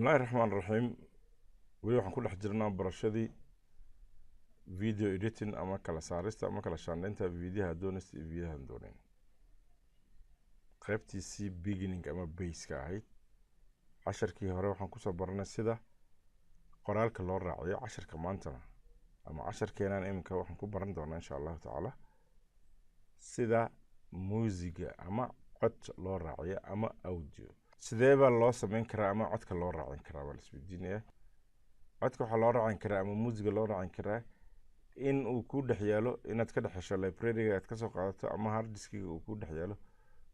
الله الرحمن الرحيم weli waxaan ku dhex jirnaa barashadii video editing ama kala saarista ama kala shaandhaynta videoha doonista iyo videoha doonayn qaybtiisii beginning ama base-ka ahayd casharkii hore waxaan kusoo baranay sida qoraalka loo raaciyo casharka maantana ama casharkeenan iminka waxaan ku baran doonaa insha allahu tacaala sida muusiga ama cod loo raaciyo ama audio sidee baa loo samayn karaa ama codka loo raacin karaa baa la isweydiinaya codka waxaa loo raacin karaa ama muusiga loo raacin karaa in uu ku dhex yaalo inaad ka dhex hesho library-ga aad kasoo qaadato ama hard disk-ga uu ku dhex yaalo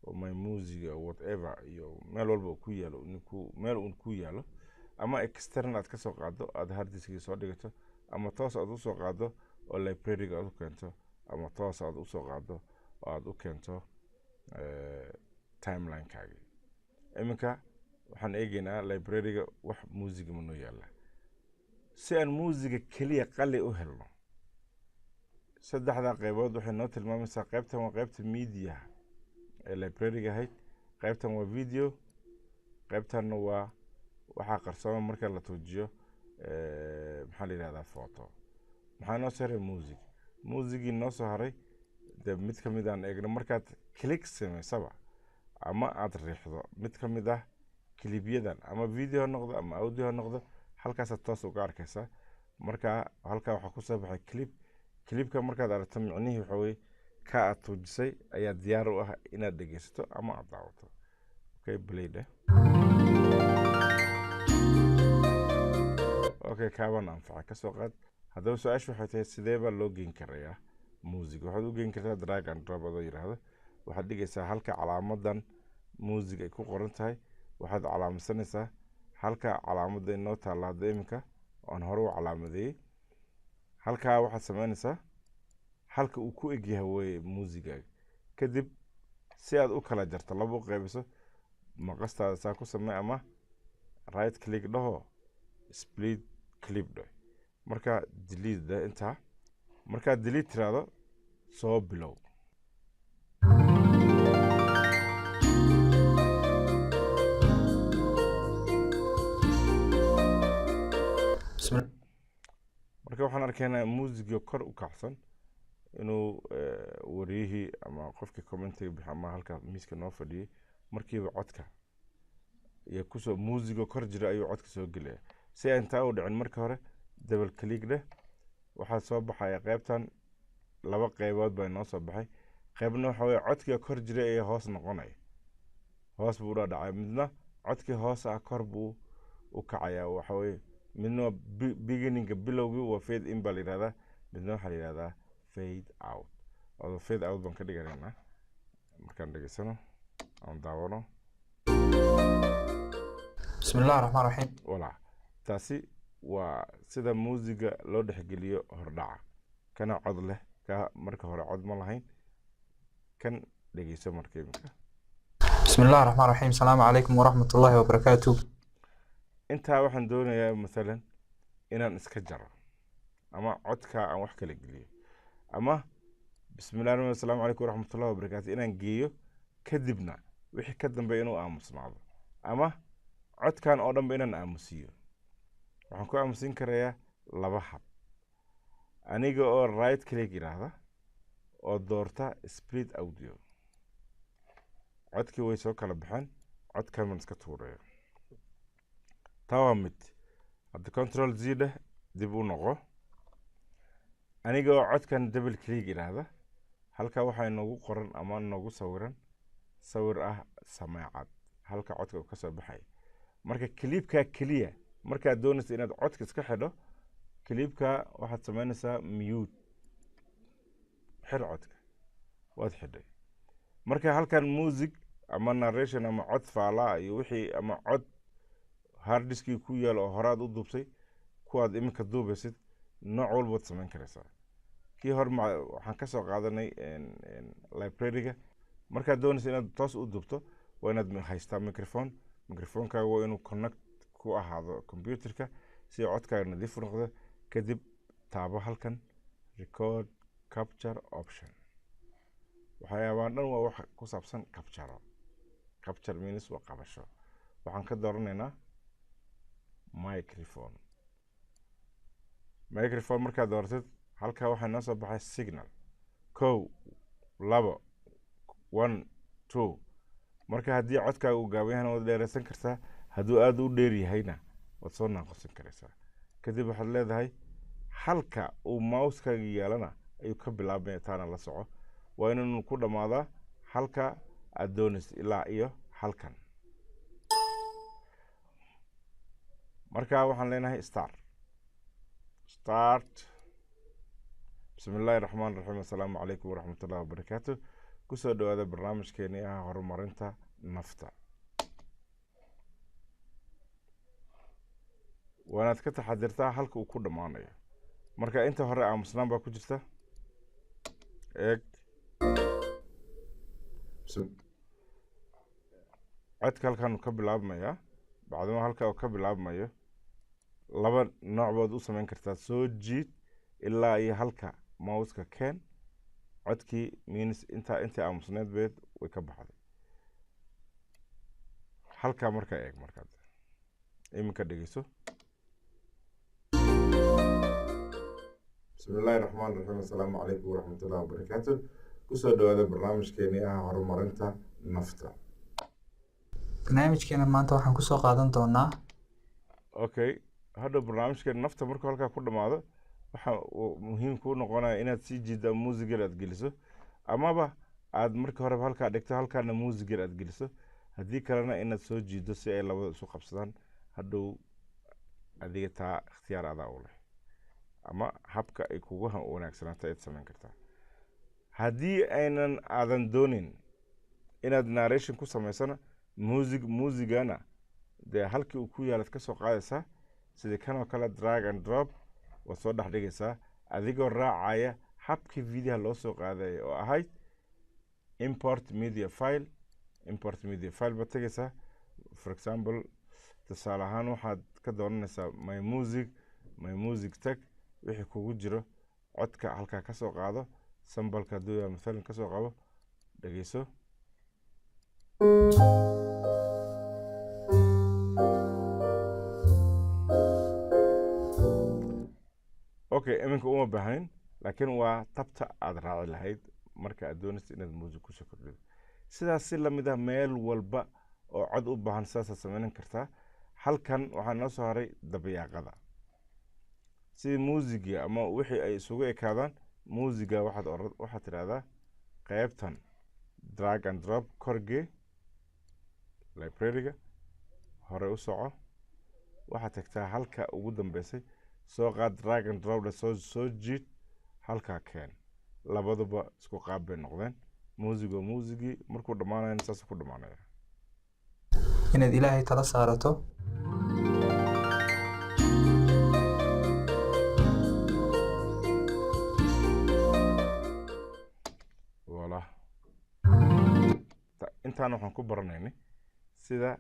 oo my music whatever iyo meel walba uu ku yaalo meel uu ku yaalo ama external aad kasoo qaado aad hard disk-ga soo dhigato ama toos aad usoo qaado oo library-ga aad u keento ama toos aad usoo qaado oo aad u keento timeline-kaaga iminka waxaan eegaynaa library-ga wax muusiga ma noo yaala si aan muusiga keliya qali u helno saddexda qaybood waxay noo tilmaamaysaa qaybtan waa qaybta media ee library-ga ahayd qaybtan waa video qaybtanna waa waxaa qarsooma marka la tuujiyo maxaa la yidhahdaa photo maxaa noo soo haray muusigii noo soo haray dee mid ka mid aan eegno markaad click samaysaba ama aad riixdo mid ka mid ah clipyadan ama video ha noqdo ama audio ha noqdo halkaasaad toos uga arkaysaa markaa halkaa waxaa kusoo baxay clipka markaad aragto micnihii waxa weye ka aad tuujisay ayaa diyaar u ah inaad dhegeysato ama aad daawato okay playde okay kaabaan anfaca kasoo qaad haddaba su-aasha waxay tahay sidee baa loo geyn karayaa music waxaad u geyn kartaa drag and drop adoo yidhaahdo waxaad dhigaysaa halka calaamadan music ay ku qoran tahay waxaad calaamadsanaysaa halka calaamadda inoo taalaada iminka oon hore u calaamadeeyey halkaa waxaad samaynaysaa halka uu ku egyahay weye muusigaaga kadib si aad u kala jarto laba u qaybiso maqastaada saa ku samey ama right click dhaho split clip dheh markaa delete dheh intaa markaa delete tiraado soo bilow marka waxaan arkaynaa muusigii kor u kacsan inuu wariyihii ama qofkii commentiga bixi ama halka miiska noo fadhiyey markiiba codka iyo kusoo muusiga kor jira ayuu codka soo gelaya si aan taa u dhicin marka hore double click dheh waxaa soo baxaya qaybtan laba qaybood baa noo soo baxay qaybna waxa weye codkii kor jira ee hoos noqonaya hoos buu u dhacay midna codkii hoos ah kor buu u kacayaa waxa weye midna waa beginninga bilowgii waa fade in baa la yidhahdaa midna waxaa la yidhahdaa fade out oo fade out baan ka dhiganaynaa markaan dhegeysano aan daawano bismillahi raxmaan raxiim walaa taasi waa sida muusiga loo dhexgeliyo hordhaca kana cod leh ka marka hore cod ma lahayn kan dhegeyso marka iminka bismillahi raxmaan raxiim asalaamu calaykum waraxmatullaahi wabarakaatu intaa waxaan doonayaa maalan inaan iska jaro ama codka aan wax kala geliyo ama bismillahi rahmaan asalaamu calaykum waraxmatullahi wabarakaatu inaan geeyo kadibna wixii ka dambeeya inuu aamusnaado ama codkan oo dhanba inaan aamusiyo waxaan ku aamusin karayaa laba hab aniga oo right click yidhaahda oo doorta split audio codkii way soo kala baxeen codkan man iska tuurayo taa waa mid hadda control z dheh dib u noqo aniga oo codkan double click yidhaahda halka waxaa inoogu qoran ama noogu sawiran sawir ah sameecad halka codka uu ka soo baxaya marka clipka keliya markaad doonaysa inaad codka iska xidho clipka waxaad samaynaysaa mute xir codka waad xidhay marka halkan music ama narration ama cod faala iyo wixii ama cod hard diskii ku yaalo oo horaad u duubtay kuwaad iminka duubaysid nooc walbaad samayn karaysaa kii hor waxaan ka soo qaadanay library-ga markaad doonaysa inaad toos u duubto waa inaad haystaa microphone-kaaga waa inuu connect ku ahaado computerka si codkaaga nadiif u noqdo kadib taabo halkan record capture option waxyaabaan dhan waa wax ku saabsan capture means waa qabasho waxaan ka dooranaynaa microphone microphone markaad dooratid halkaa waxaa noo soo baxay signal kow labo 1 2 marka haddii codkaaga uu gaaban yahayna waad dheeraysan kartaa hadduu aad u dheer yahayna waad soo naaqosin karaysaa kadib waxaad leedahay halka uu mousekaaga yeelana ayuu ka bilaabmaya taana la soco waa inuu ku dhammaadaa halka aad doonaysid ilaa iyo halkan marka waxaan leenahay start bismillahi raxmaan raxiim assalaamu calaykum waraxmatullahi wabarakaatu kusoo dhawaada barnaamijkeeni ah horumarinta nafta waanaad ka taxadirtaa halka uu ku dhammaanayo marka inta hore aamusnaan baa ku jirta eeg codka halkan ka bilaabmaya bacdama halka uu ka bilaabmayo laba nooc baad u samayn kartaa soo jiid ilaa iyo halka mouseka keen codkii means intii aamusneed beed way ka baxday halkaa markaa eeg markaad iminka dhegeyso bismillahi raxmaan raxiim assalaamu calaykum waraxmatullahi wabarakaatu kusoo dhawaada barnaamijkeeni ah horumarinta nafta barnaamijkeena maanta waxaan kusoo qaadan doonaa okay hadda barnaamijkeena nafta markuu halkaa ku dhammaado waxa uu muhiim kuu noqonaya inaad sii jiidda muusigeer aad geliso amaba aad marka horeba halkaa dhigto halkaana muusigeer aad geliso haddii kalena inaad soo jiiddo si ay labada isu qabsadaan hadhow adiga taa ikhtiyaar adaa u leh ama habka ay kugu wanaagsanaato ayaad samayn kartaa haddii aadan doonin inaad narration ku samaysana muusigana dee halkii uu ku yaalaad ka soo qaadaysaa sidii kanoo kale drag and drop waad soo dhex dhigaysaa adigoo raacaya habkii videoha loo soo qaadaya oo ahayd import media file baad tegaysaa for example tusaale ahaan waxaad ka doonanaysaa my music tag wixii kugu jiro codka halkaa ka soo qaado sambalka hadduu mathalan ka soo qabo dhegeyso okay iminka uma baahnin laakiin waa tabta aad raaci lahayd marka aad doonaysa inaad muusig kusoo kordhido sidaas si lamid ah meel walba oo cod u baahan sidaasaad samaynan kartaa halkan waxaa noo soo haray dabayaaqada sidii muusiga ama wixii ay isugu ekaadaan muusiga waxaad tidhahdaa qaybtan drag and drop korgee librariga hore u soco waxaad tagtaa halka ugu dambeysay soo qaad drag and drop soo jiid halkaa keen labaduba isku qaab bay noqdeen muusigii markuu dhammaanayana saas ku dhammaanaya inaad ilaahay tala saarato wala intaan waxaan ku baranaynay sida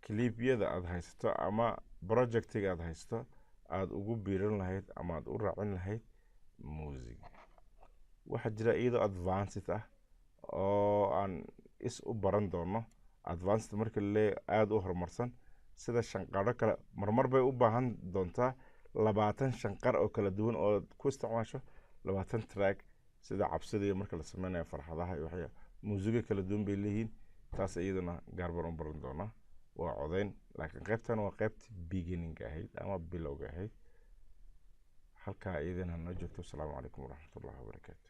clipyada aad haysato ama projectiga aad haysato aad ugu biiran lahayd ama aad u raacin lahayd music waxaa jira iyadoo advanced ah oo aan u baran doono advanced marka lee aada u horumarsan sida shanqaro kale marmar bay u baahan doontaa 20 shanqar oo kala duwan oo ku isticmaasho 20 track sida cabsida iyo marka la sameynayo farxadaha iyo waxya muusiga kala duwan bay leeyihiin taas iyadana gaar baan u baran doonaa waa codayn laakiin qaybtan waa qaybtii beginning ahayd ama bilowga ahayd halkaa iyadana noo joogto asalaamu calaykum waraxmatullahi wabarakaatu